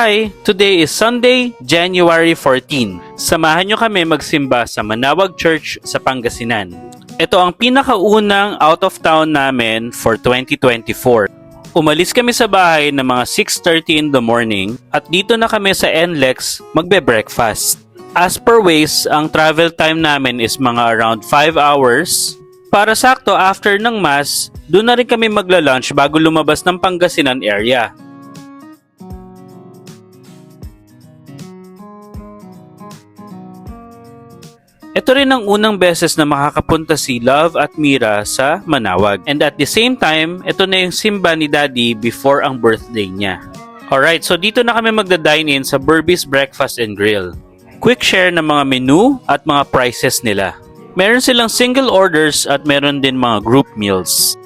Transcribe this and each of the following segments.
Hi! Today is Sunday, January 14. Samahan nyo kami magsimba sa Manawag Church sa Pangasinan. Ito ang pinakaunang out of town namin for 2024. Umalis kami sa bahay ng mga 6:30 in the morning at dito na kami sa NLEX magbe-breakfast. As per Waze, ang travel time namin is mga around 5 hours. Para sakto after ng Mass, doon na rin kami magla-lunch bago lumabas ng Pangasinan area. Ito rin ang unang beses na makakapunta si Love at Mira sa Manawag. And at the same time, ito na yung simba ni Daddy before ang birthday niya. Alright, so dito na kami magda-dine-in sa Burby's Breakfast and Grill. Quick share ng mga menu at mga prices nila. Meron silang single orders at meron din mga group meals.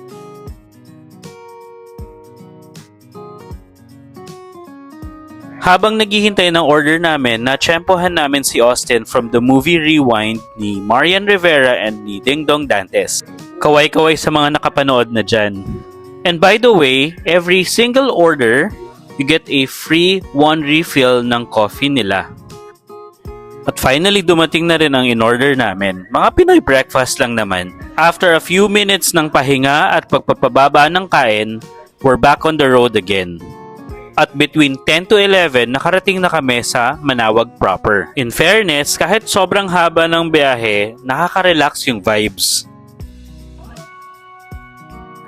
Habang naghihintay ng order namin, natsyempohan namin si Austin from the movie Rewind ni Marian Rivera and ni Dingdong Dantes. Kaway-kaway sa mga nakapanood na dyan. And by the way, every single order, you get a free 1 refill ng coffee nila. At finally, dumating na rin ang in-order namin. Mga Pinoy breakfast lang naman. After a few minutes ng pahinga at pagpapababa ng kain, we're back on the road again. At between 10 to 11, nakarating na kami sa Manawag proper. In fairness, kahit sobrang haba ng biyahe, nakaka-relax yung vibes.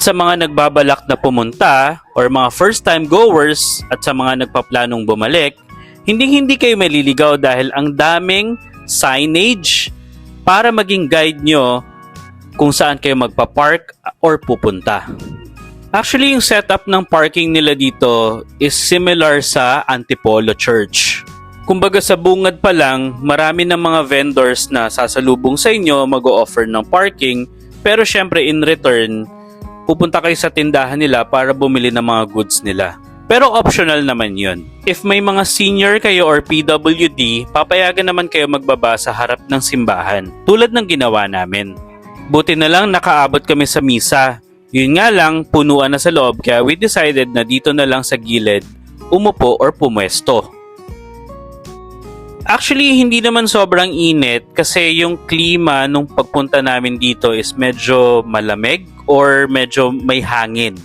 Sa mga nagbabalak na pumunta, or mga first-time goers, at sa mga nagpaplanong bumalik, hindi kayo maliligaw dahil ang daming signage para maging guide nyo kung saan kayo magpa-park or pupunta. Actually, yung setup ng parking nila dito is similar sa Antipolo Church. Kumbaga sa bungad pa lang, marami ng mga vendors na sasalubong sa inyo, mag-o-offer ng parking, pero syempre in return, pupunta kayo sa tindahan nila para bumili ng mga goods nila. Pero optional naman yun. If may mga senior kayo or PWD, papayagan naman kayo magbaba sa harap ng simbahan, tulad ng ginawa namin. Buti na lang nakaabot kami sa misa. Yun nga lang, punuan na sa loob kaya we decided na dito na lang sa gilid umupo or pumwesto. Actually, hindi naman sobrang init kasi yung klima nung pagpunta namin dito is medyo malamig or medyo may hangin.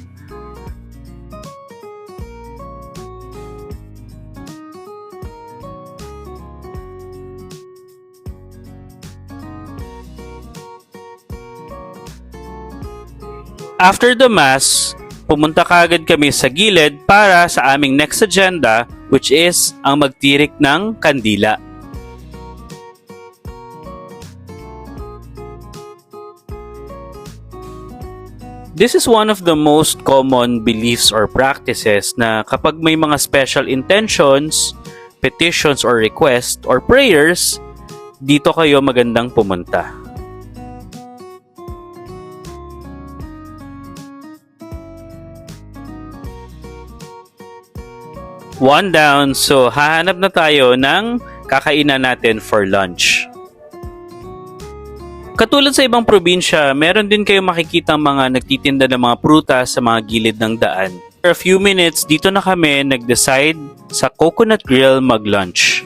After the Mass, pumunta kaagad kami sa gilid para sa aming next agenda, which is ang magtirik ng kandila. This is one of the most common beliefs or practices na kapag may mga special intentions, petitions or requests or prayers, dito kayo magandang pumunta. One down, so hahanap na tayo ng kakainan natin for lunch. Katulad sa ibang probinsya, meron din kayo makikita mga nagtitinda ng mga prutas sa mga gilid ng daan. For a few minutes, dito na kami nag-decide sa Coconut Grill mag-lunch.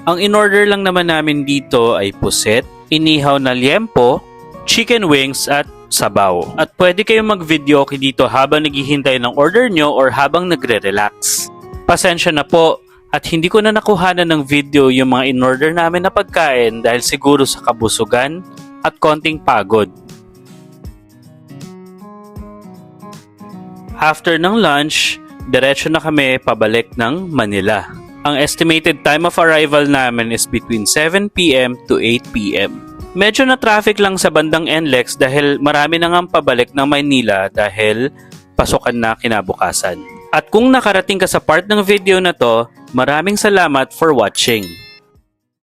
Ang in-order lang naman namin dito ay puset, inihaw na liempo, chicken wings at sabaw. At pwede kayong mag-video dito habang naghihintay ng order nyo or habang nagre-relax. Pasensya na po at hindi ko na nakuhanan ng video yung mga in-order namin na pagkain dahil siguro sa kabusugan at konting pagod. After ng lunch, diretso na kami pabalik ng Manila. Ang estimated time of arrival namin is between 7 p.m. to 8 p.m. Medyo na traffic lang sa bandang NLEX dahil marami na ngang pabalik ng Maynila dahil pasukan na kinabukasan. At kung nakarating ka sa part ng video na to, maraming salamat for watching.